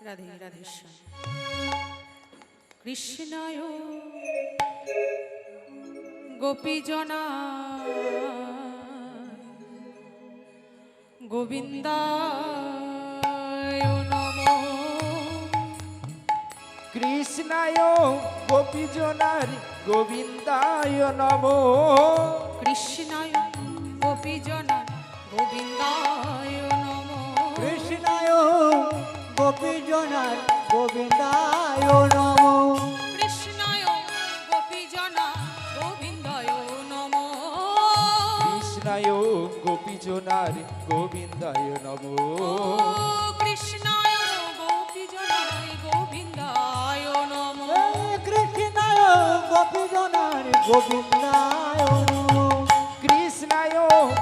রাধে রাধেশ্যাম। কৃষ্ণায় গোপীজনা গোবিন্দায় নমঃ। কৃষ্ণায় গোপীজনার গোবিন্দায় নমঃ। কৃষ্ণায় গোপীজনার গোবিন্দায় নমঃ। কৃষ্ণায় গোপীজনার গোবিন্দায় নমঃ। কৃষ্ণায় গোপীজনা গোবিন্দায় নমঃ। কৃষ্ণায় গোপীজনার গোবিন্দায় নমঃ। কৃষ্ণায় গোপীজনায় গোবিন্দায় নমঃ। কৃষ্ণায় গোপীজনার গোবিন্দায় নমঃ। কৃষ্ণায়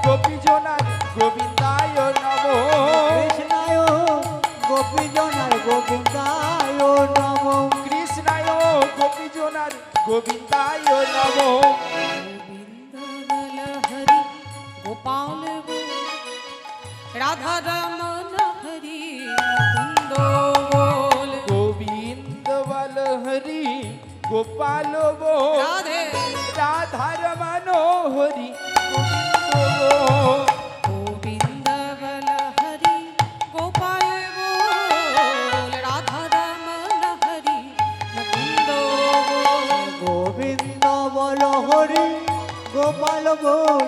গোপীজনার গোবিন্দায় নমঃ। কৃষ্ণায় গোপীজনার গোবিন্দায় নমঃ। কৃষ্ণায় গোপীজনার গোবিন্দায় নমঃ। গোবিন্দ বল হরি গোপাল বল রাধা রমন হরি মুকুন্দ বল। গোবিন্দ বল হরি গোপাল বল রাধে রাধা রমন হরি গোবিন্দ বল। গোবিন্দ বল হরি গোপাল বল রাধা রমন হরি মুকুন্দ বল। গোবিন্দ বল হরি গোপাল বল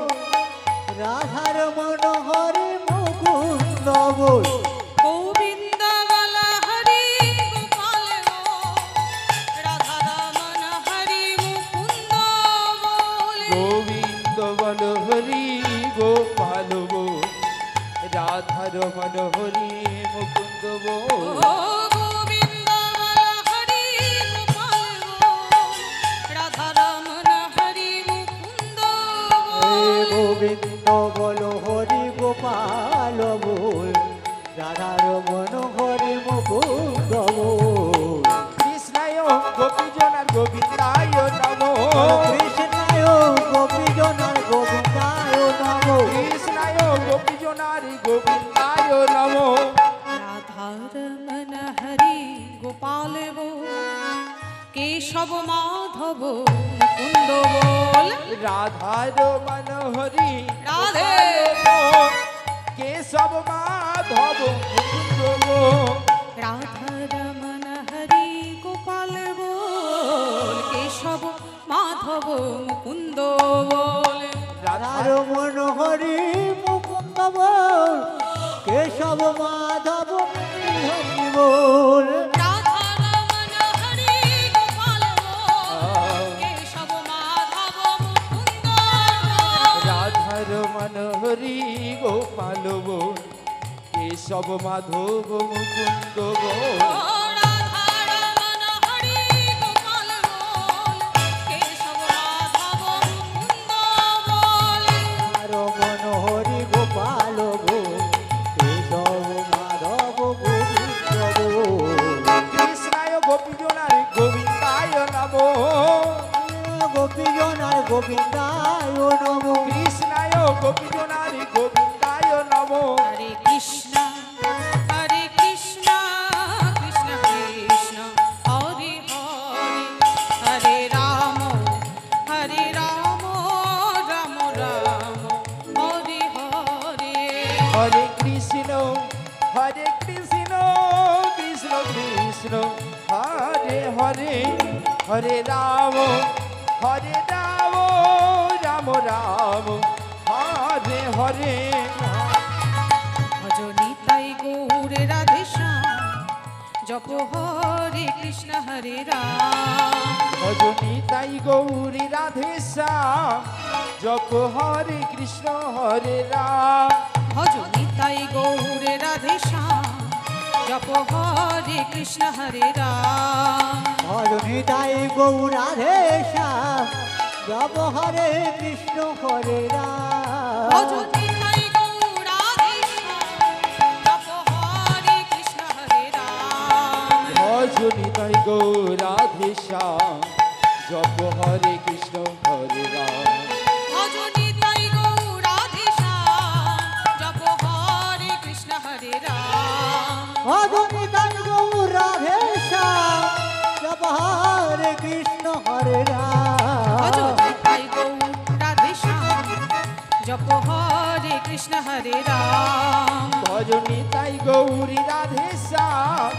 রাধার মন হরি মুকুন্দ বল। গোবিন্দ বল হরি গোপাল বল রাধা রমন হরি মুকুন্দ বল। গোবিন্দ বল হরি গোপাল বল রাধা রমন হরি মুকুন্দ বল। ও গোবিন্দ বল হরি গোপাল বল রাধা রমন হরি মুকুন্দ বল। গোবিন্দ বল হরি গোপাল বল রাধার মন হরি মুকুন্দ বল। কৃষ্ণায় গোপীজনার গোবিন্দায় নমঃ। কৃষ্ণায় গোপীজনার গোবিন্দায় নমঃ। কৃষ্ণায় গোপীজনার গোবিন্দায় নমঃ। রাধা রমন হরি গোপাল বল কেশব মাধব মুকুন্দ বল। রাধা রমন হরি রাধে কেশব মাধব মুকুন্দ বল। রাধা রমন হরি গোপাল বল কেশব মাধব মুকুন্দ বল। রাধার মন হরি মুকুন্দ বল কেশব মাধব হরি বল। রাধা রমন হরি গোপাল বল কেশব মাধব মুকুন্দ বল। রাধা রমন হরি গোপাল বল কেশব মাধব মুকুন্দ বল। রাধা রমন হরি গোপাল বল কেশব মাধব মুকুন্দ বল। রমন হরি গোপাল বল কেশব মাধব গোবিন্দ বল। কৃষ্ণায় গোপীজনার গোবিন্দায় নমঃ। গোপীজনার গোবিন্দায় নমঃ। কৃষ্ণায় গোপীজনার গোবিন্দায় নমঃ। হরে কৃষ্ণ কৃষ্ণ কৃষ্ণ হরে হরে হরে রাম রাম রাম হরে হরে। হরে কৃষ্ণ কৃষ্ণ কৃষ্ণ হরে হরে হরে রাম রাম রাম হরে হরে। ভজনি তাই গৌর রাধে শ্যাম জপ হরে কৃষ্ণ হরে রাম। ভজনি তাই গৌরী রাধে শ্যাম জপ হরে কৃষ্ণ হরে রাম। ভজনি তাই গৌর রাধে শ্যাম জপ হরে কৃষ্ণ হরে রাম। হরিদাই গৌরাধে শ্যাম জপ হরে কৃষ্ণ হরে রাম। ভজনি তাই গৌর রাধে শ্যাম জপ হরে কৃষ্ণ হরে রাম। ভজনি তাই গৌরাধে শ্যাম জপ হরে কৃষ্ণ হরে রাম। ভজনি তাই গৌর রাধে শ্যাম জপ হরে কৃষ্ণ হরে রাম। ভজনিতাই গৌর হরে রাম ভজ নিতাই গৌরী রাধে শ্যাম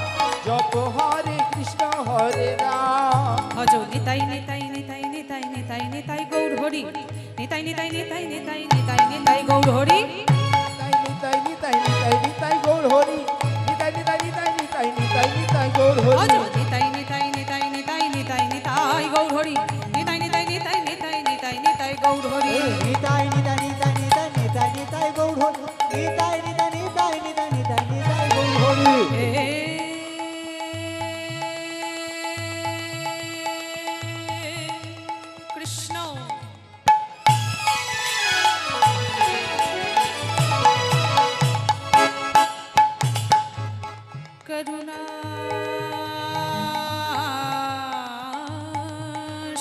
জপ হরে কৃষ্ণ হরে রাম ভজ নিতাই নিতাই নিতাই নিতাই নিতাই নিতাই গৌর হরি নিতাই নিতাই নিতাই নিতাই নিতাই নিতাই গৌর হরি নিতাই নিতাই নিতাই নিতাই গৌর হরি নিতাই নিতাই নিতাই নিতাই নিতাই নিতাই গৌর ভজ হরি নিতাই নিতাই নিতাই নিতাই নিতাই নিতাই গৌর হরি নিতাই নিতাই নিতাই নিতাই নিতাই নিতাই গৌর হরি নিতাই নিতাই নিতাই নিতাই নিতাই নিতাই গৌর হরি নিতাই নিতাই নিতাই নিতাই নিতাই নিতাই গৌর হরি হে কৃষ্ণ করুণা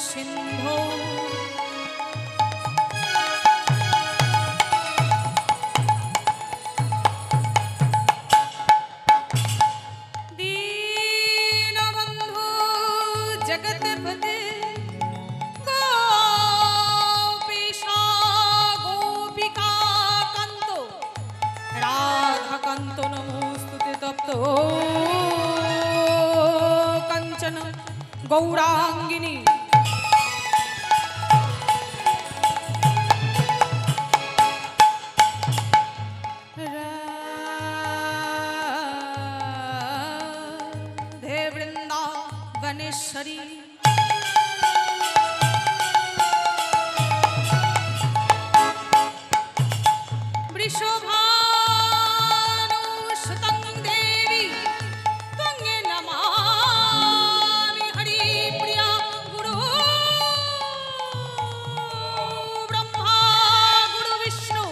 সিন্ধু দীনবন্ধু জগৎপতে গোপীশা গোপিকা কান্ত রাধাকান্ত নমস্তুতে তপ্ত কাঞ্চন গৌরাঙ্গিনী রাধে বৃন্দাবনেশ্বরী वृषभानुसुतं देवी त्वं नमामि हरिप्रिया गुरु ब्रह्मा गुरु विष्णु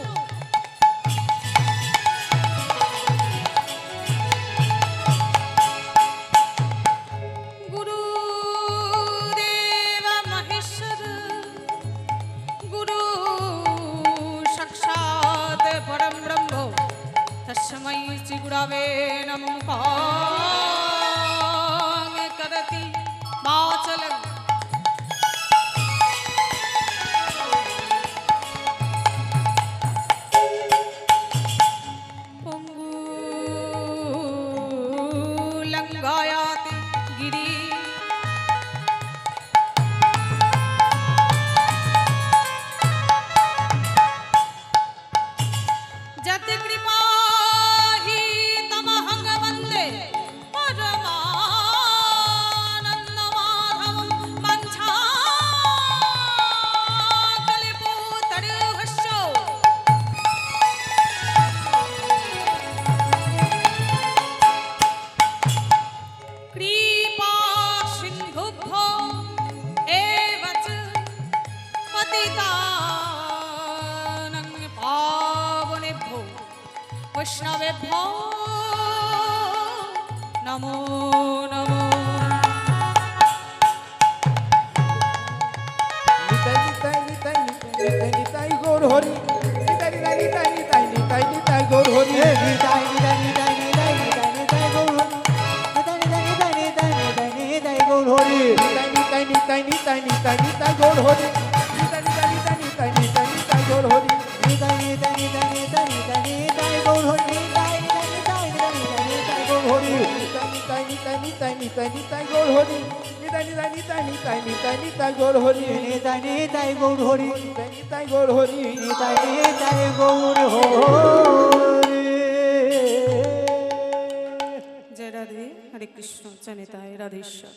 गुरुदेव महेश्वर गुरु साक्षात् परं ब्रह्म तस्मै श्री गुरवे नमः करति वाचलं लङ्घयाति गिरि जति कृपा हि तमहं वन्दे परमानन्दमाधवं वञ्चाकल्पतरुश्च कृपा सिन्धुभ्यो एव च पतितानं पावनेभ्यो वैष्णवेभ्यो नमो नमो নিতাই নিতাই নিতাই নিতাই নিতাই গৌর হরি নিতাই নিতাই নিতাই নিতাই নিতাই নিতাই গৌর হরি নিতাই নিতাই নিতাই নিতাই নিতাই নিতাই গৌর হরি নিতাই নিতাই নিতাই নিতাই নিতাই গৌর হরি নিতাই নিতাই নিতাই নিতাই নিতাই নিতাই গৌর হরি নিতাই নিতাই নিতাই নিতাই নিতাই নিতাই গৌর হরি নিতাই নিতাই নিতাই নিতাই নিতাই নিতাই গৌর হরি নিতাই নিতাই নিতাই নিতাই নিতাই নিতাই গৌর হরি নিতাই নিতাই নিতাই নিতাই নিতাই গৌর হরি নিতাই নিতাই নিতাই নিতাই নিতাই নিতাই গৌর হরি নিতাই নিতাই গৌর হরি নিতাই নিতাই গৌর হরি নিতাই নিতাই গৌর হরি जय राधे हरे कृष्ण जनिताय राधेश्वर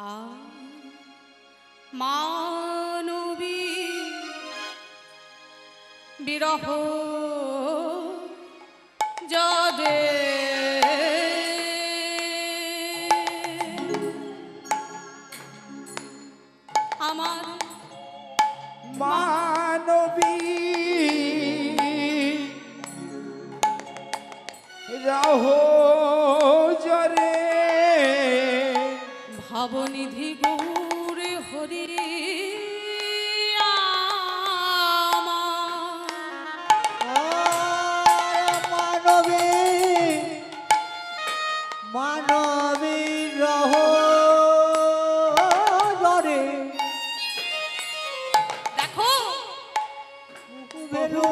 आ मानवी বিরহ যাবে আমার মানবী রাহ জরে ভাবনিধি গৌরে হরি মানবী মানবী রহ জরে দেখো বেরু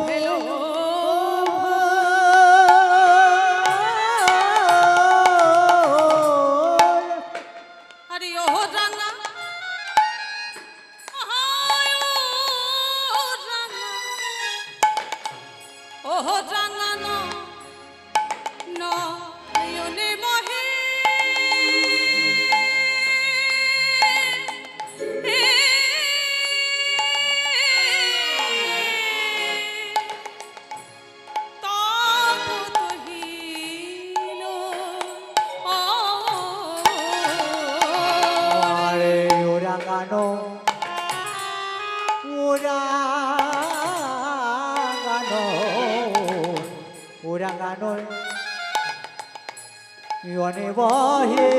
ইয়নে বহে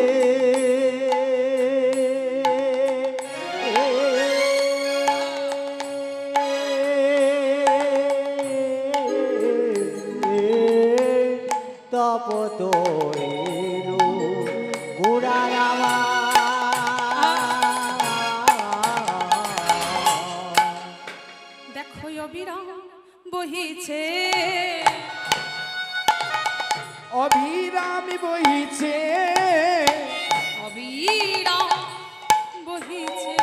তপত এলো গুড়ারামা দেখো অবিরাম বহিছে অবিরাম বহিছে অবিরাম বহিছে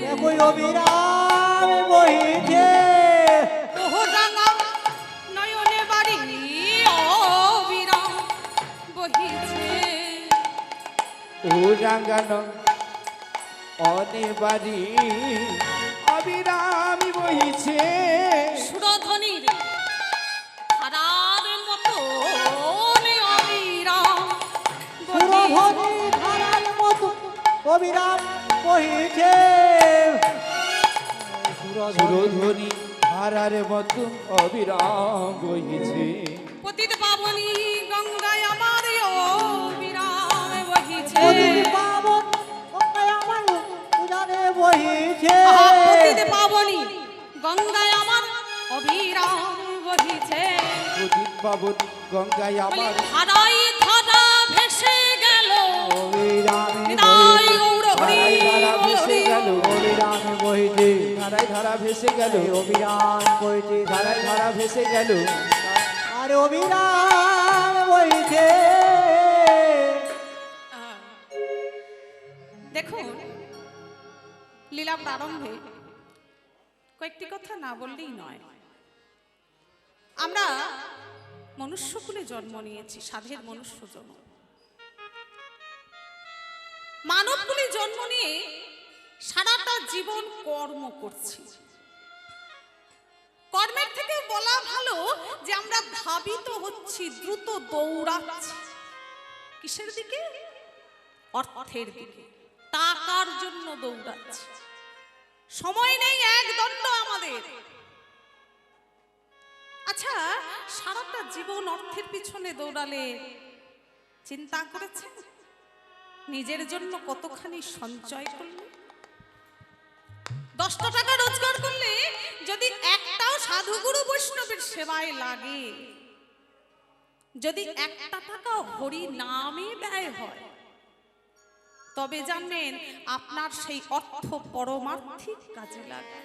দেখো অবিরাম বহিছে ওহো রাঙা নয়নে বাড়ি অবিরাম বহিছে ও রাঙ্গানো অনেবারি অবিরাম বহিছে সুরধ্বনির ধারার মতো অবিরাম বহিছে সুরধ্বনি ধারার মতো অবিরাম বহিছে সুরধ্বনি ধারার মতো অবিরাম বহিছে পতিত পাবনী গঙ্গায় আমার অবিরাম বহিছে পতিত পাবন গঙ্গায় আমার উজানে বহিছে পতিত পাবনী গঙ্গায় আমার অবিরাম বহিছে প্রদীপ পাবন গঙ্গায় আমার ধারাই ধারা ভেসে গেল অবিরামে নিতাই গৌর হরি ধারায় ধারা ভেসে গেল অবিরামে বহিছে ধারায় ধারা ভেসে গেল অবিরাম বহিছে ধারায় ধারা ভেসে গেল আরে অবিরাম বহিছে দেখুন লীলা প্রারম্ভে কয়েকটি কথা না বললেই নয়। আমরা মনুষ্যকুলে জন্ম নিয়েছি, সাধের মনুষ্য জন্ম। মানবকুলে জন্ম নিয়ে সারাটা জীবন কর্ম করছি। কর্মের থেকে বলা ভালো যে আমরা ধাবিত হচ্ছি, দ্রুত দৌড়াচ্ছি। কিসের দিকে? অর্থের দিকে, টাকার জন্য দৌড়াচ্ছি। সময় নেই এক দণ্ড আমাদের। আচ্ছা, সারাটা জীবন অর্থের পিছনে দৌড়ালে চিন্তা করেছেন নিজের জন্য কতখানি সঞ্চয় করলে? 10টা টাকা রোজগার করলে যদি একটাও সাধুগুরু বৈষ্ণবের সেবায় লাগে, যদি একটা টাকা হরি নামে ব্যয় হয়, তবে জানবেন আপনার সেই অর্থ পরমার্থিক কাজে লাগে।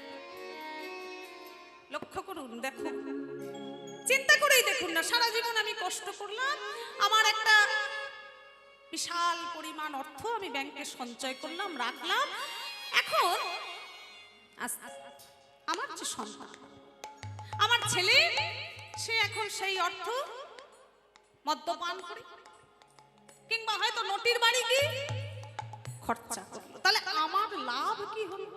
লক্ষ্য করুন, দেখুন, চিন্তা করেই দেখুন না। সারা জীবন আমি কষ্ট করলাম, আমার একটা বিশাল পরিমাণ অর্থ আমি ব্যাংকে সঞ্চয় করলাম, রাখলাম। এখন আমার যে সন্তান, আমার ছেলে, সে এখন সেই অর্থ মদ্যপান করে কিংবা হয়তো নটির বাড়ি কি খরচা করলো, তাহলে আমার লাভ কি হলো?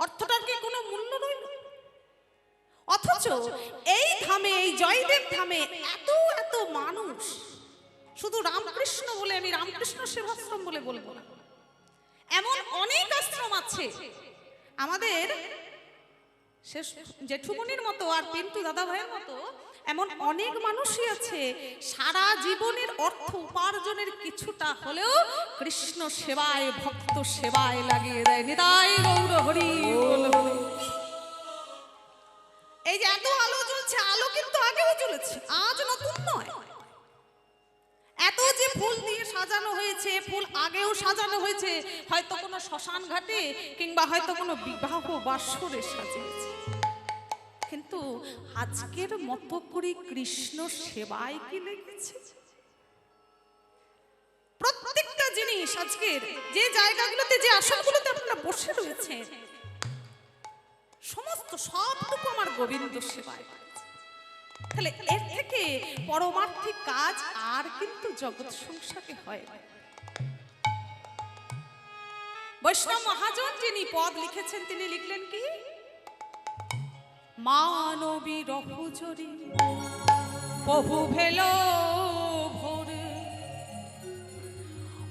অর্থটার কি কোনো মূল্য রইল? অথচ এই ধামে, এই জয়দেব ধামে এত এত মানুষ, শুধু রামকৃষ্ণ বলে আমি রামকৃষ্ণ সেবাশ্রম বলে বলবো না, এমন অনেক আশ্রম আছে আমাদের জেঠুমনির মতো আর পিন্টু দাদা ভাইয়ের মতো, এমন অনেক মানুষই আছে সারা জীবনের অর্থ উপার্জনের কিছুটা হলেও কৃষ্ণ সেবায়, ভক্ত সেবায় লাগিয়ে দেয়। নিতাই গৌর হরি বল হরি। এই যে এত আলো জ্বলছে, আলো কিন্তু আগেও জ্বলেছে, আজ নতুন নয়। এত যে ফুল দিয়ে সাজানো হয়েছে, ফুল আগেও সাজানো হয়েছে, হয়তো কোনো শ্মশান ঘাটে কিংবা হয়তো কোনো বিবাহ বাসরে সাজিয়েছে, কিন্তু আজকের মতো করে কৃষ্ণ সেবায় কি লেগেছে? প্রত্যেকটা জিনিস আজকের যে জায়গাগুলোতে, যে আসনগুলোতে আপনারা বসে রয়েছেন, সমস্ত সবটুকু আমার গোবিন্দ সেবায়। তাহলে এর থেকে পরমার্থিক কাজ আর কিন্তু জগৎ সংসারে হয় না। বৈষ্ণব মহাজন যিনি পদ লিখেছেন, তিনি লিখলেন কি? মানবী রহুজরি বহু ভেল ভোরে,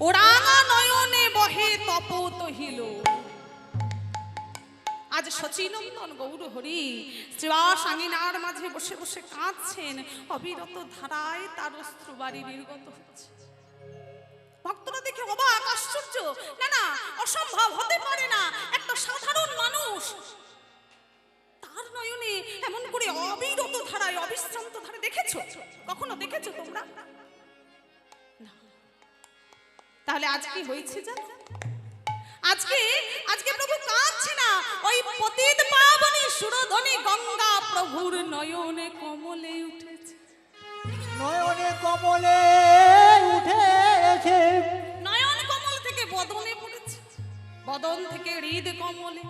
ওরাঙা নয়নে বহে তপত হিল। আজ শচীনন্দন গৌর হরি শ্রীবাস আঙিনার মাঝে বসে বসে কাঁদছেন, অবিরত ধারায় তার অশ্রু বাড়ি নির্গত হচ্ছে। ভক্তরা দেখে অবাক আশ্চর্য, না না অসম্ভব হতে পারে না, একটা সাধারণ মানুষ তার নয়নে এমন করে অবিরত ধারায় অবিশ্রান্ত ধারে দেখেছো? কখনো দেখেছো তোমরা? না। তাহলে আজ কি হয়েছে জানো? আজকে আজকে প্রভু কাঁদছে না, ওই পতিত পাবনী সুরধনী গঙ্গা প্রভুর নয়নে কমলে উঠেছে। নয়নে কমলে উঠেছে, নয়ন কমল থেকে বদনে পড়েছে, বদন থেকে হৃদ কমলে,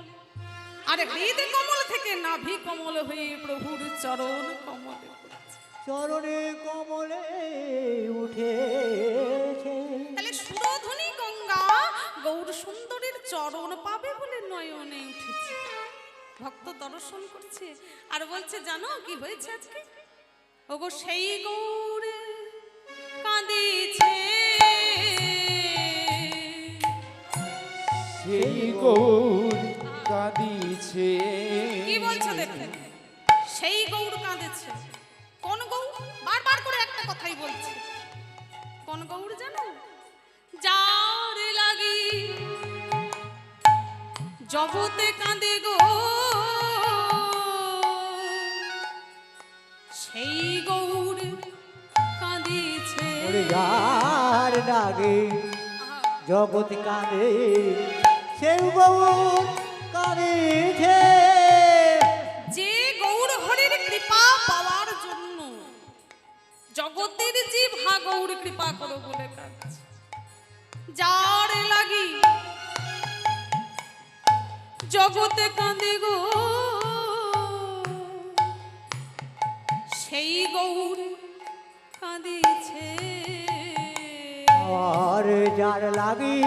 আর হৃদ কমল থেকে নাভি কমল হয়ে প্রভুর চরণ কমলে পড়েছে। চরণে কমলে উঠেছে। তাহলে সুরধনী গঙ্গা গৌর সুন্দরীর চরণ পাবে বলে নয়নে উঠেছে। ভক্ত দর্শন করছে আর বলছে জানো কি হয়েছে আজকে? ওগো সেই গৌর কাঁদিছে, সেই গৌর কাঁদিছে। কি বলছো দেখুন, সেই গৌর কাঁদেছে। কোন গৌর? বারবার করে একটা কথাই বলছে। কোন গৌর জানো? যার লাগি জগতে কাঁদে গো, সেই গৌর কাঁদিছে। ওরে যার লাগে জগৎ কাঁদে, সেই গৌর কাঁদিছে। যে গৌর হরির কৃপা পাওয়ার জন্য জগতের জিভা গৌর কৃপা করো বলে কাঁদছে। যার লাগি জগতে কাঁদে গো, সেই গৌর কাঁদিছে। আর যার লাগি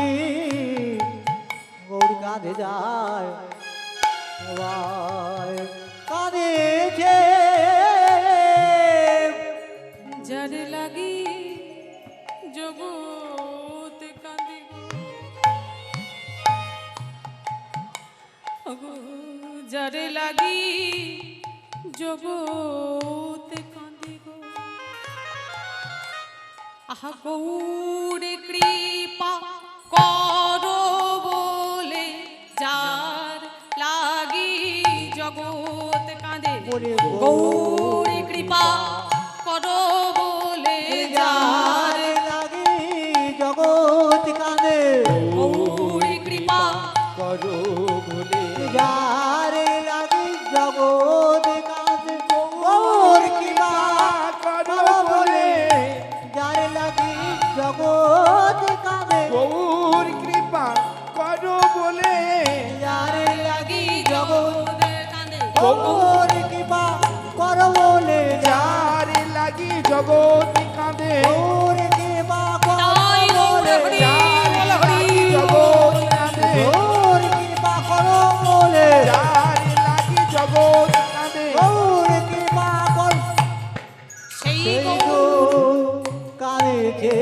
গৌর কাঁদে যায়, আবার কাঁদিছে। যার লাগি জগৎ কাঁদে গো, যার লাগি জগৎ কাঁদে গো। আহা গৌর কৃপা করো বলে যার লাগি জগৎ কাঁদে। বলে গৌর কৃপা করো বলে যার যার লাগি জগৎ কাঁদে, গৌর কৃপা করো বলে যার লাগি জগৎ কাঁদে। গৌর কৃপা করো বলে, যার লাগি জগৎ কাঁদে। গৌর কৃপা করো বলে, যার লাগি জগৎ কাঁদে। গৌর কৃপা করো বলে, যার লাগি জগৎ কাঁদে। গৌর কৃপা করো তাই গৌর বলে, হরি যার বল লাগি হরি জগৎ কাঁদে। গৌর কৃপা করো বলে, যার লাগি জগৎ কাঁদে। গৌর কৃপা করো, সেই সেই গৌর গৌর কাঁদিছে।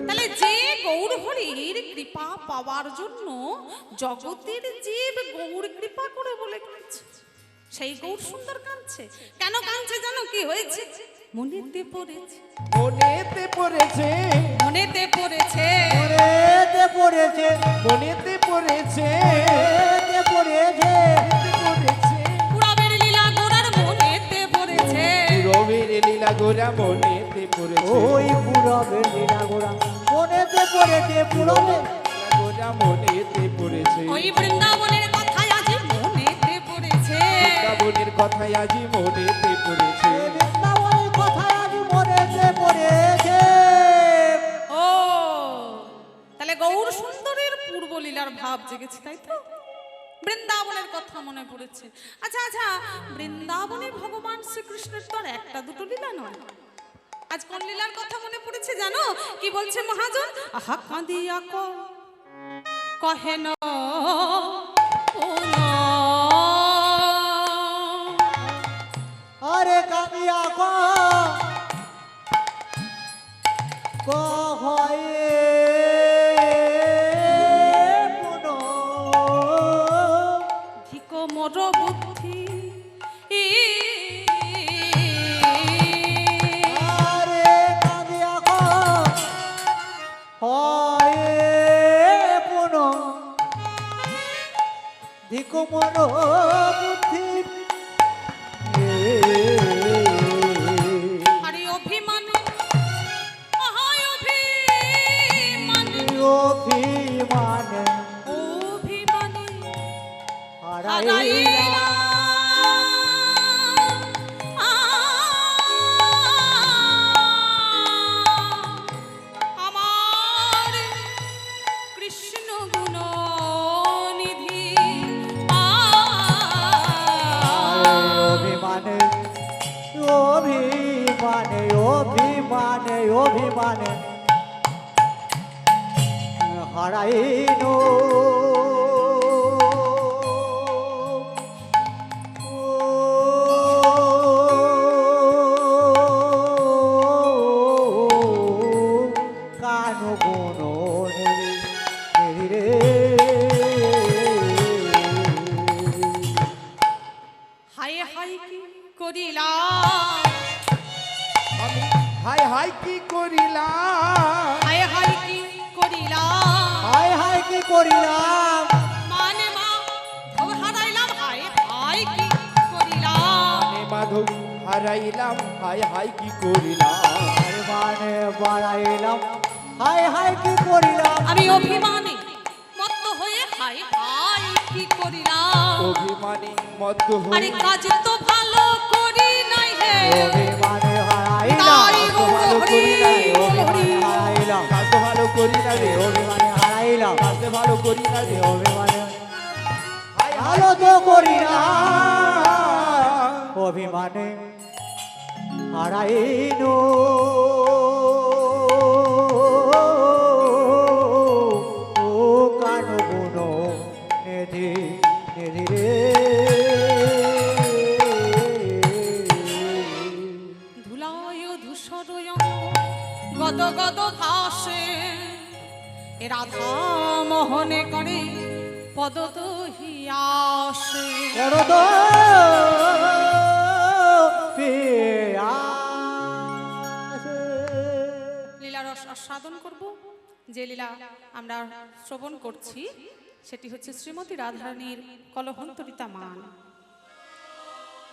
তাহলে যে গৌর হরির কৃপা পাওয়ার জন্য জগতের জীব গৌর কৃপা করে বলে কাঁদছে, সেই গৌর সুন্দর কাঁদছে। কেন কাঁদছে জানো? কি হয়েছে? মনেতে পড়েছে, মনেতে পড়েছে, মনেতে পড়েছে, মনেতে পড়েছে, মনেতে পড়েছে, মনেতে পড়েছে, পড়েছে। পুরাবের লীলা গোরার মনেতে পড়েছে। রবির লীলা গোরা মনেতে পড়েছে। ওই পুরবের লীলা গোরা মনেতে পড়েছে, পুরবে গোরা মনেতে পড়েছে। ওই বৃন্দাবনের কথাই আজ মনেতে পড়েছে। বৃন্দাবনের কথাই আজি মনেতে পড়েছে। বৃন্দাবনের কথা আজ মনেতে পড়েছে। ও তাহলে গৌর সুন্দরের পূর্ব লীলার ভাব জেগেছে, তাই তো? বৃন্দাবনের কথা মনে পড়েছে। আচ্ছা আচ্ছা, বৃন্দাবনে ভগবান শ্রীকৃষ্ণের তো আর একটা দুটো লীলা নয়। আজ কোন লীলার কথা মনে পড়েছে জানো? কি বলছে মহাজন? আহা কাঁদিয়া কহে না ও না। আরে কাঁদিয়া কহে পুনঃ ধিক মোর বুদ্ধি অভিমানে অভিমানে অভিমানে হারাইনো কানো গুনো রে হায় হায় কি করিলাম, আমি হাই হাই কি করিলাম, হায় হায় কি করিলাম, হায় হায় কি করিলাম মানে মা ভব হারাইলাম, হায় হায় কি করিলাম, নে মাধব হারাইলাম, হাই হাই কি করিলাম, মানে বাড়াইলাম হায় হায় কি করিলাম আমি অভিমানে মত্ত হয়ে হায় হায় কি করিলাম, অভিমানী মধ্য আরে হই কাজ তো ভালো করি নাই হে, অভিমানে হারাইলাম তাই গৌর ভালো হরি, করি নাই অভিমানে হরি। হারাইলাম কাজ তো ভালো করি না রে, অভিমানে হারাইলাম কাজ তো ভালো করি না রে, অভিমানে হাই হাই ভালো তো করি না করিলাম। অভিমানে হারাইনো ও কানো গুনো নেধি নেধি রে ধুলায় ধূসর গদ গদ ভাসে এ রাধা মোহনে করে পদ দহিয়াসে, করদ লীলা রস আস্বাদন করব। যে লীলা আমরা শ্রবণ করছি সেটি হচ্ছে শ্রীমতী রাধারানীর কলহন্তরিতা মান।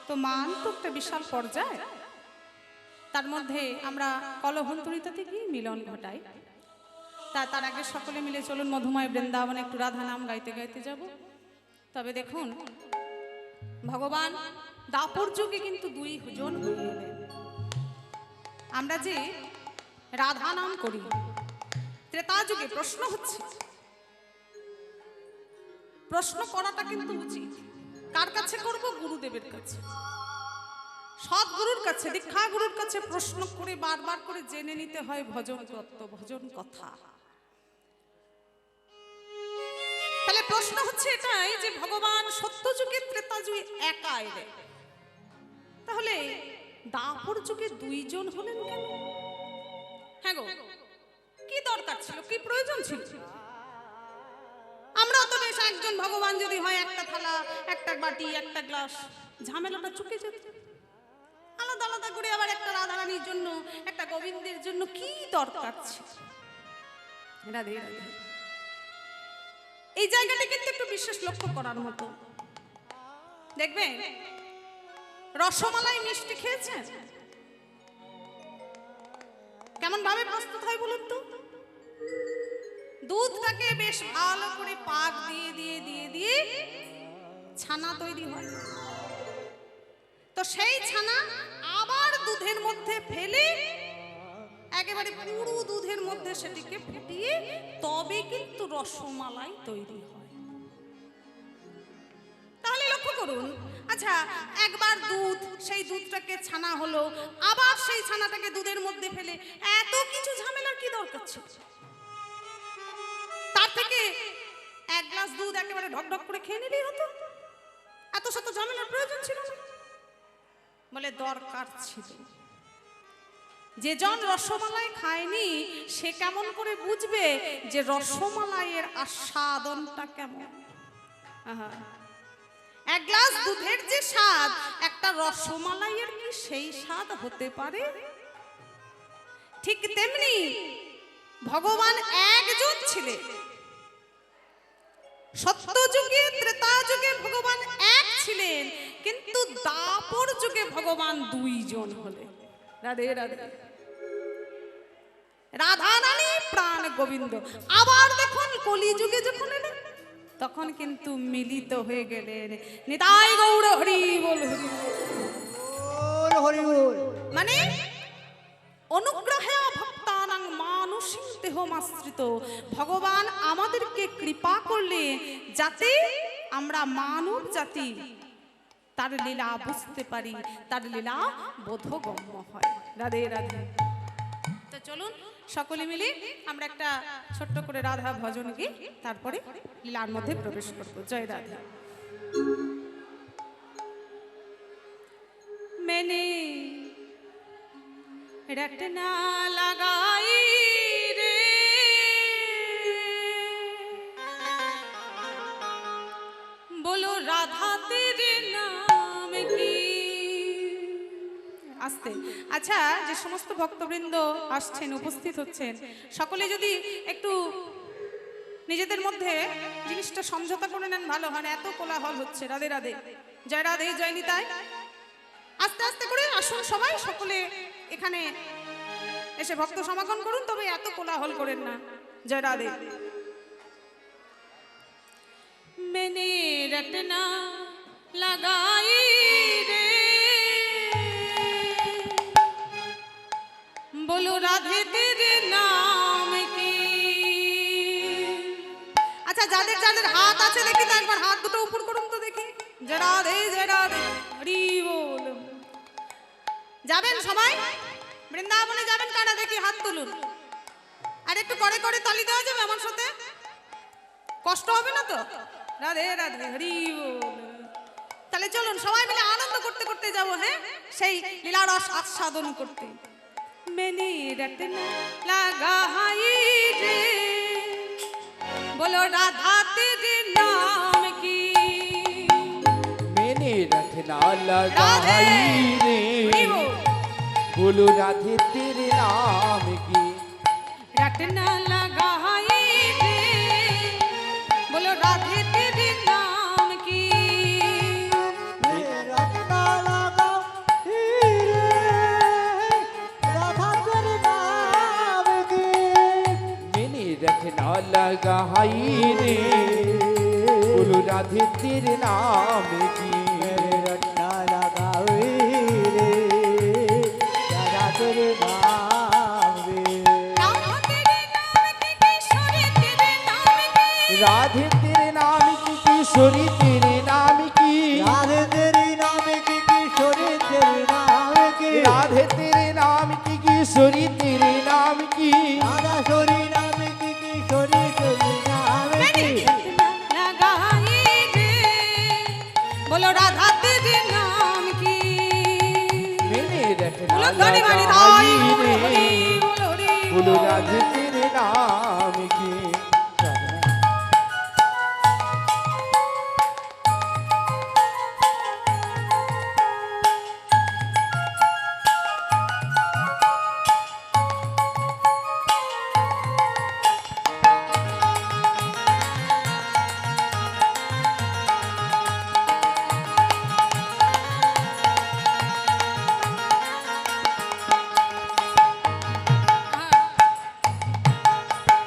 তো মান তো একটা বিশাল পর্যায়, তার মধ্যে আমরা কলহন্তরিতাতে গিয়ে মিলন ঘটাই। তার আগে সকলে মিলে চলুন মধুময় বৃন্দাবনে একটু রাধা নাম গাইতে গাইতে যাব। তবে দেখুন, ভগবান দাপর যুগে কিন্তু দুই জন হয়ে এলেন। আমরা যে রাধা নাম করি, ত্রেতা যুগে প্রশ্ন হচ্ছে, প্রশ্ন করাটা কিন্তু উচিত। কার কাছে করব? গুরুদেবের কাছে, সদ্গুরুর কাছে, দীক্ষা গুরুর কাছে প্রশ্ন করে বারবার করে জেনে নিতে হয় ভজন তত্ত্ব, ভজন কথা। তাহলে প্রশ্ন হচ্ছে এটাই যে ভগবান সত্য যুগে ত্রেতা যুগে একা এলেন, তাহলে দাপর যুগে দুইজন হলেন কেন? হ্যাঁ গো, কি দরকার ছিল, কি প্রয়োজন ছিল? আমরা তো বেশ একজন ভগবান যদি হয়, একটা থালা, একটা বাটি, একটা গ্লাস, ঝামেলাটা চুকে যেত। আলাদা আলাদা করে আবার একটা রাধারানীর জন্য, একটা গোবিন্দের জন্য কি দরকার ছিল? রাধে রাধে। এই জায়গাটা কিন্তু একটু বিশেষ লক্ষ্য করার মতো। দেখবেন, রসমালাই মিষ্টি খেয়েছেন? কেমন ভাবে প্রস্তুত হয় বলুন তো? দুধটাকে বেশ ভালো করে পাক দিয়ে দিয়ে দিয়ে দিয়ে ছানা তৈরি হয়। তো সেই ছানা আবার দুধের মধ্যে ফেলে একেবারে পুরো দুধের মধ্যে সেটিকে ফুটিয়ে তবে কিন্তু রসমালাই তৈরি হয়। তাহলে লক্ষ্য করুন, আচ্ছা একবার দুধ, সেই দুধটাকে ছানা হলো, আবার সেই ছানাটাকে দুধের মধ্যে ফেলে এত কিছু ঝামেলার কি দরকার ছিল? তার থেকে এক গ্লাস দুধ একেবারে ঢকঢক করে খেয়ে নিলেই হতো। এত শত ঝামেলার প্রয়োজন ছিল না? বলে দরকার ছিল। যে জন রসমালাই খায়নি সে কেমন করে বুঝবে যে রসমালাইয়ের আস্বাদনটা কেমন? এক গ্লাস দুধের যে স্বাদ, একটা রসমালাইয়ের কি সেই স্বাদ হতে পারে? ঠিক তেমনি ভগবান একজন ছিলেন। সত্য যুগে ত্রেতা যুগে ভগবান এক ছিলেন, কিন্তু দাপর যুগে ভগবান দুইজন হলেন। রাধে রাধে। রাধা রানী প্রাণ গোবিন্দ। আবার দেখুন কলি যুগে যখন এলেন তখন কিন্তু মিলিত হয়ে গেলেন। নিতাই গৌর হরি বল, হরি বল হরি বল। মানে অনুগ্রহে ভক্তানাং মানুষিং দেহমাশ্রিত। ভগবান আমাদেরকে কৃপা করলে যাতে আমরা মানব জাতি তার লীলা বুঝতে পারি, তার লীলা বোধগম্য হয়। রাধে রাধে। তো চলুন সকলে মিলে আমরা একটা ছোট্ট করে রাধা ভজন গিয়ে তারপরে লীলার মধ্যে প্রবেশ করব। জয় রাধে। मैंने रटना लगाई रे बोलो राधा तेरे नाम की। আস্তে। আচ্ছা, যে সমস্ত ভক্তবৃন্দ আসছেন, উপস্থিত হচ্ছেন, সকলে যদি একটু নিজেদের মধ্যে জিনিসটা সমঝোতা করে নেন ভালো হয়। এত কোলাহল হচ্ছে। রাধে রাধে। জয় রাধে, জয় নিতাই। আস্তে আস্তে করে আসুন সবাই, সকলে এখানে এসে ভক্ত সমাগম করুন, তবে এত কোলাহল করেন না। জয় রাধে। मैंने रटना लगाई रे बोलो राधे तेरे नाम की। আচ্ছা, যাদের যাদের হাত আছে দেখি তো একবার হাত দুটো উপর করুন তো দেখি। জয় রাধে, জয় রাধে, হরি বল। যাবেন সবাই বৃন্দাবনে যাবেন কারা দেখি হাত তুলুন। আর একটু করে করে তালি দেওয়া যাবে আমার সাথে, কষ্ট হবে না তো? রাধে রাধে, হরি বল। তাহলে চলুন সবাই মিলে আনন্দ করতে করতে যাব, হ্যাঁ, সেই লীলার রস আস্বাদন করতে। मैंने रटना लगाई रे बोलो राधा तेरे नाम की। मैंने रटना लगाई रे बोलो राधे तेरे नाम की। रटना लगाई रे बोलो राधे तेरे नाम की। रटना लगाई रे राधा तेरे नाम की। मैंने रटना लगाई रे बोलो राधे तेरे नाम की। रटना लगाई रे राधा तेरे नाम की। राधा तेरे नाम की किशोरी तेरे नाम की। राधे तेरे नाम की किशोरी तेरे नाम की। राधे तेरे नाम की किशोरी तेरे नाम की। राधे तेरे नाम की किशोरी तेरे नाम की। राधा शोरी नाम की किशोरी तेरे नाम की। लगाई रे बोलो राधा तेरे नाम की। मैंने रटना बोलो धनी वाली लगाई धाई रे बोलो रे बोलो राधे तेरे नाम की।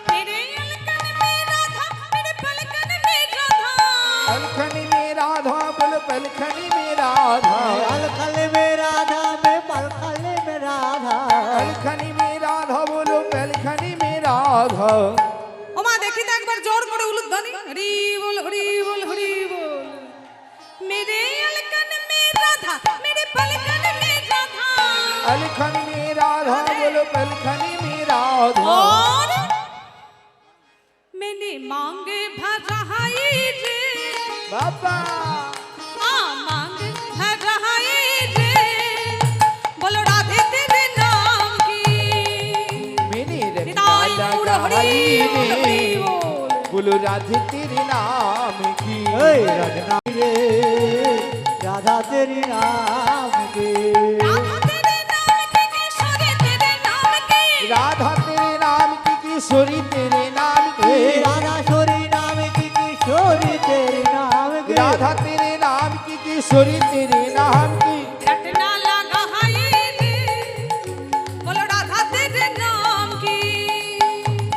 मेरे अलकन में राधा मेरे पलकन में राधा। अलखनी में राधा बोल पलखनी में राधा। अलखल में राधा में पलखल में राधा। अलखनी में राधा बोलो पलखनी में राधा। ওমা দেখি তো একবার জোর করে উলুধ্বনি। হরি বল, হরি বল, হরি বল। मेरे अलकन में राधा मेरे पलकन में राधा। अलखनी में राधा बोलो पलखनी में राधा। और मैंने मांगे भराई रे बाबा मांगे भराई रे बोलो राधे तेरे नाम की। मैंने रटना निताई गौर हरि लगाई बोल, हरि रे बोल। बोलो राधे तेरे नाम की। रटना रे राधा तेरी नाम की। राधा तेरे नाम की किशोरी तेरे नाम की। राधा तेरे नाम की किशोरी तेरे नाम की। राधा शोरी नाम की किशोरी तेरे नाम की। राधा तेरे नाम की किशोरी तेरे नाम की। रटना लगाई रे बोलो राधा तेरे नाम की।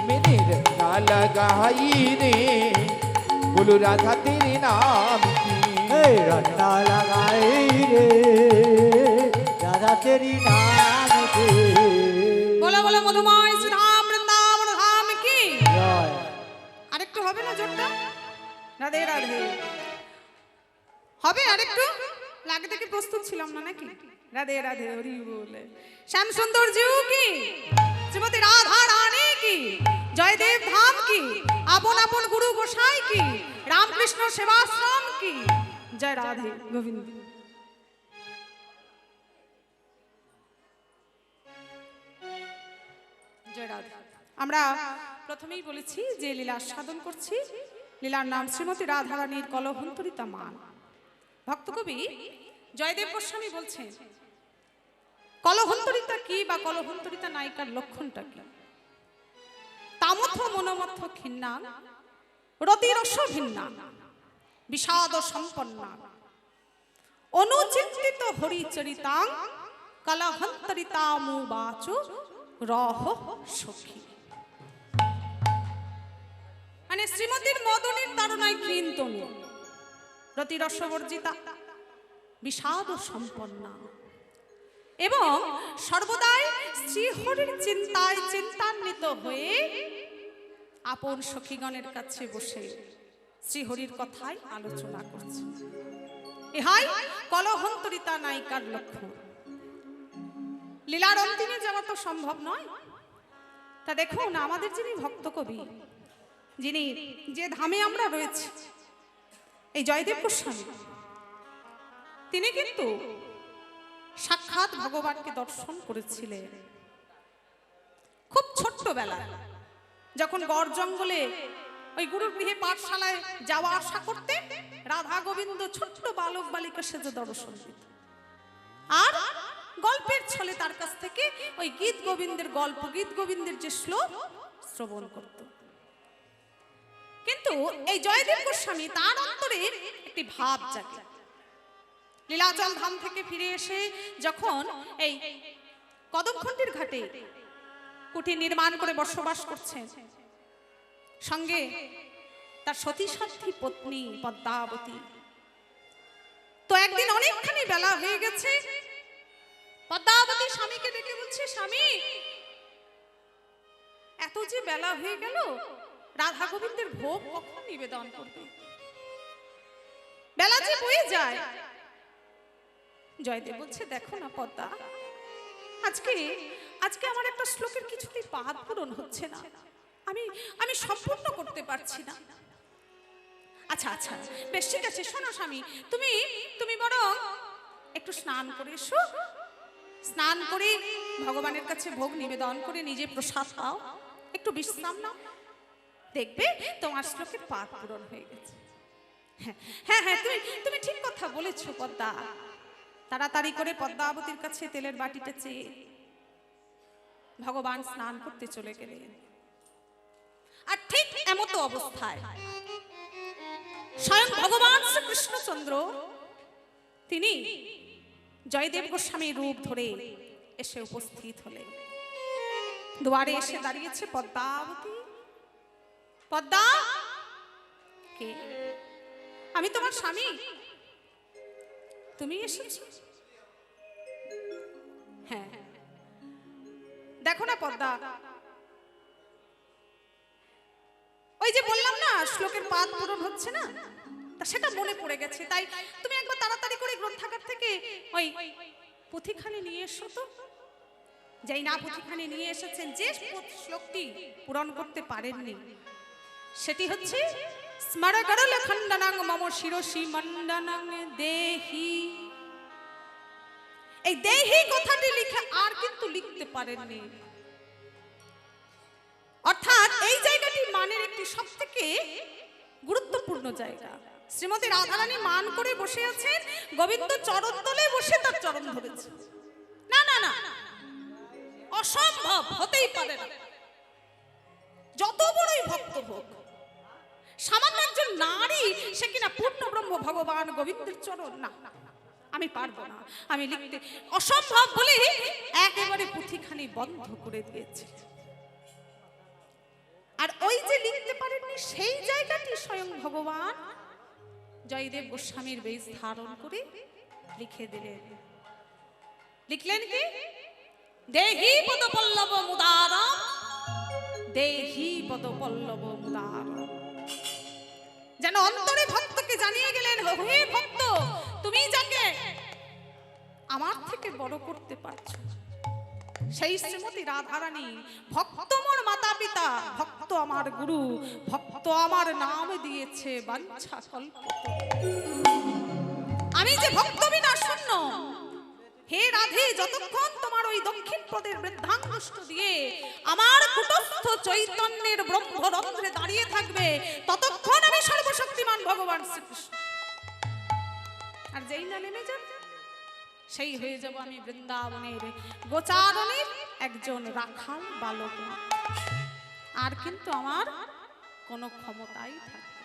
मैंने रटना लगाई रे बोलो राधा तेरे नाम की। रटना लगाई रे राधा तेरी नाम की। बोलो बोलो मधुमाय श्री राम वृंदावन धाम की। জয়। আরেকটু হবে না জোরটা? রাধে রাধে। হবে আরেকটু? আগে থেকে প্রস্তুত ছিলাম না নাকি? রাধে রাধে হরি বলে। শ্যাম সুন্দর জিউ কি, শ্রীমতী রাধা রানী কি, জয়দেব ধাম কি, আপন আপন গুরু গোসাই কি, রামকৃষ্ণ সেবাশ্রম কি, জয় রাধে গোবিন্দ। জয় রাধে। আমরা প্রথমেই বলেছি যে লীলা সাধন করছি, লীলার নাম শ্রীমতী রাধা রানীর কলহন্তরিতা মান। ভক্তকবি জয়দেব গোস্বামী বলছেন কলহন্তরিতা কি বা কলহন্তরিতা নায়িকার লক্ষণটা কি? তামথ মনোমথ খিন্না রতিরস ভিন্না বিষাদ সম্পন্না অনুচিন্তিত হরিচরিতাং কলহন্তরিতামু বাচু রহ সখী। মানে শ্রীমতীর মদনের তারণায় কীর্তনী, রতিরসবর্জিতা, বিষাদ সম্পন্না এবং সর্বদাই শ্রীহরির চিন্তায় চিন্তান্বিত হয়ে আপন সখীগণের কাছে বসে শ্রীহরির কথাই আলোচনা করছে। ইহাই কলহন্তরিতা নায়িকার লক্ষণ। লীলার অন্তিমে যাওয়া তো সম্ভব নয়। তা দেখুন, আমাদের যিনি ভক্ত কবি, যিনি যে ধামে আমরা রয়েছি, এই জয়দেব গোস্বামী, তিনি কিন্তু সাক্ষাৎ ভগবানকে দর্শন করেছিলেন খুব ছোট্টবেলায়, যখন গড় জঙ্গলে ওই গুরুর গৃহে পাঠশালায় যাওয়া আসা করতে রাধা গোবিন্দ ছোট্ট বালক বালিকা সেজে দর্শন দিত, আর গল্পের ছলে তার কাছ থেকে ওই গীত গোবিন্দের গল্প, গীত গোবিন্দের যে শ্লোক শ্রবণ করত। কিন্তু এই জয়দেব গোস্বামী তার অন্তরে একটি ভাব জাগে। লীলাচল ধাম থেকে ফিরে এসে যখন এই কদমখণ্ডির ঘাটে কুঠি নির্মাণ করে বসবাস করছেন, সঙ্গে তার সতী সাধ্বী পত্নী পদ্মাবতী, তো একদিন অনেকখানি বেলা হয়ে গেছে। পদ্মাবতী স্বামীকে ডেকে বলছে, স্বামী, এত যে বেলা হয়ে গেল, রাধা গোবিন্দের ভোগ কখন নিবেদন করবে? বেলা যে বয়ে যায়। জয়দেব বলছে, দেখো না পদ্মা, আজকে আমার একটা শ্লোকের কিছুতেই পাদ পূরণ হচ্ছে না, আমি সম্পূর্ণ করতে পারছি না। আচ্ছা আচ্ছা, বেশ ঠিক আছে, শোনো স্বামী, তুমি বরং একটু স্নান করে এসো, স্নান করে ভগবানের কাছে ভোগ নিবেদন করে নিজে প্রসাদ পাও, একটু বিশ্রাম নাও, দেখবে তোমার শ্লোকের পাদ পূরণ হয়ে গেছে। হ্যাঁ হ্যাঁ, তুমি ঠিক কথা বলেছো পদ্মা। তাড়াতাড়ি করে পদ্মাবতীর কাছে তেলের বাটিটা চেয়ে ভগবান স্নান করতে চলে গেলেন। আর ঠিক এমতো অবস্থায় স্বয়ং ভগবান শ্রীকৃষ্ণচন্দ্র তিনি জয়দেব গোস্বামীর রূপ ধরে এসে উপস্থিত হলেন। দুয়ারে এসে দাঁড়িয়েছে পদ্মাবতী। পদ্মা, কে? আমি তোমার স্বামী, তুমি এসেছো? হ্যাঁ, দেখো না পদ্মা, ওই যে বললাম না শ্লোকের পাদ পূরণ হচ্ছে না, তা সেটা মনে পড়ে গেছে, তাই তুমি একবার তাড়াতাড়ি করে গ্রন্থাগার থেকে ওই পুঁথিখানি নিয়ে এসো তো। যেই না পুঁথিখানি নিয়ে এসেছেন, যে শ্লোকটি পূরণ করতে পারেননি, সেটি হচ্ছে স্মরগরল খণ্ডনাং মম শিরসি মণ্ডনাং দেহি। এই দেহি কথাটি লিখে আর কিন্তু লিখতে পারেননি। অর্থাৎ এই জায়গাটি মানের একটি সবথেকে গুরুত্বপূর্ণ জায়গা। শ্রীমতী রাধারানী মান করে বসে আছেন, গোবিন্দ চরণ তলে বসে তার চরণ ধরেছে। না না না, অসম্ভব, হতেই পারে না। যত বড়ই ভক্ত হোক, সামান্য একজন নারী সে কিনা পূর্ণ ব্রহ্ম ভগবান গোবিন্দের চরণ, না আমি পারবো না, আমি লিখতে অসম্ভব বলে একেবারে পুঁথিখানি বন্ধ করে দিয়েছে। আর ওই যে লিখতে পারেননি, সেই জায়গাটি স্বয়ং ভগবান জয়দেব গোস্বামীর বেশ ধারণ করে লিখে দিলেন। লিখলেন কি? দেহি পদ পল্লব মুদারম, দেহি পদ পল্লব মুদারম। যেন অন্তরে ভক্তকে জানিয়ে গেলেন, হে ভক্ত, তুমি যাকে আমার থেকে বড় করতে পারছো। সেই শ্রীমতী রাধারানী, ভক্ত মোর মাতা পিতা, ভক্ত আমার গুরু, ভক্ত আমার নাম দিয়েছে বাঞ্ছা কল্প। আমি যে ভক্ত বিনা শূন্য, হে রাধে, যতক্ষণ তোমার ওই দক্ষিণ পদের বৃদ্ধাঙ্গুষ্ঠ দিয়ে আমার কুটস্থ চৈতন্যের ব্রহ্মরন্ধ্রে দাঁড়িয়ে থাকবে, ততক্ষণ আমি সর্বশক্তিমান ভগবান শ্রীকৃষ্ণ। আর যেই না নেমে যাবে, সেই হয়ে যাব আমি বৃন্দাবনের গোচারণের একজন রাখাল বালক মাত্র। আর কিন্তু আমার কোনো ক্ষমতাই থাকবে।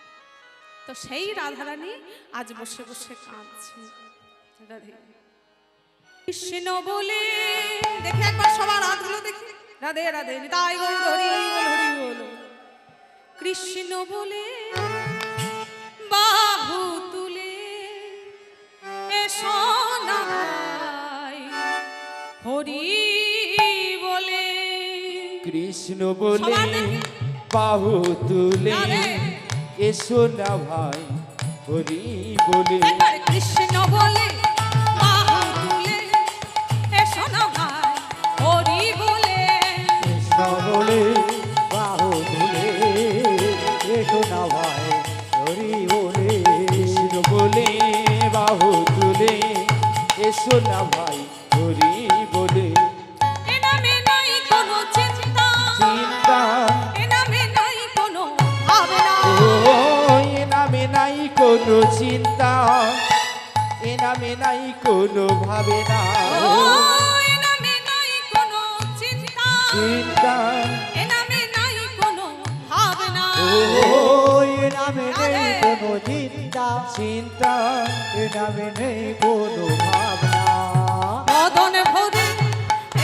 তো সেই রাধারানী আজ বসে বসে কাঁদছে। রাধে কৃষ্ণ বলে, দেখে একবার সবার হাতগুলো দেখি। রাধে রাধে নিতাই গৌর হরি বল, হরি বল। কৃষ্ণ বলে বাহু তুলে এসো না ভাই, হরি বলে। কৃষ্ণ বলে সবার দেখি। বাহু তুলে রাধে। এসো না ভাই, হরি বলে। একবার কৃষ্ণ বলে বাহু তুলে এসো না ভাই, হরি বলে। কৃষ্ণ বলে বাহু তুলে এসো না ভাই, হরি বলে। কৃষ্ণ বলে বাহু তুলে এসো না ভাই, হরি বলে। এ নামে নাই কোনো চিন্তা, চিন্তা এ নামে নাই কোনো ভাবনা, ও এ নামে নাই কোনো চিন্তা, এ নামে নাই কোনো ভাবেনা। ও এ নামে নাই কোনো চিন্তা, চিন্তা এ নামে নাই কোনো ভাবনা। ওই নামে নেই কোনো চিন্তা, চিন্তা এ নামে নেই কোনো ভাবনা। বদন ভরে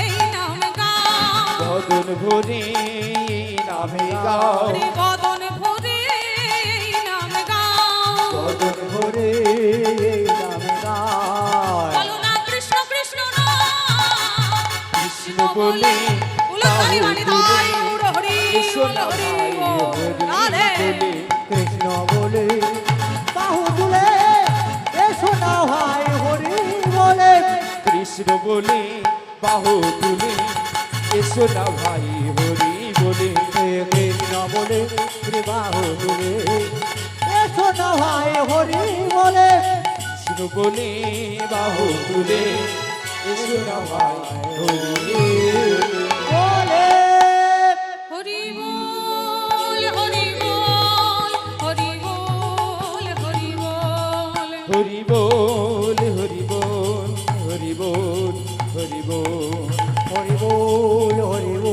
এই নাম গাও, বদন ভরে নামে গাও, হরি বদন ভরে এই নাম গাও। বদন ভরে নামে গায়। বলো না কৃষ্ণ কৃষ্ণ নাম, কৃষ্ণ বলে উলকারি বাণী বাহু তাই তুলে গৌর হরি এসো বল, না হরি ভাই, বল। হরি রাধে। বলে। কৃষ্ণ বলে বাহু তুলে এসো না ভাই, হরি বলে। কৃষ্ণ বলে বাহু তুলে এসো না ভাই, হরি বলে। কৃষ্ণ বলে বাহু তুলে এসো না ভাই, হরি বলে। কৃষ্ণ বলে বাহু তুলে এসো না ভাই, হরি বলে হরি বল, হরি বল, হরি বল, হরি বল। হরি বল, হরি বল, হরি বল, হরি বল। হরি বল, হরি বল,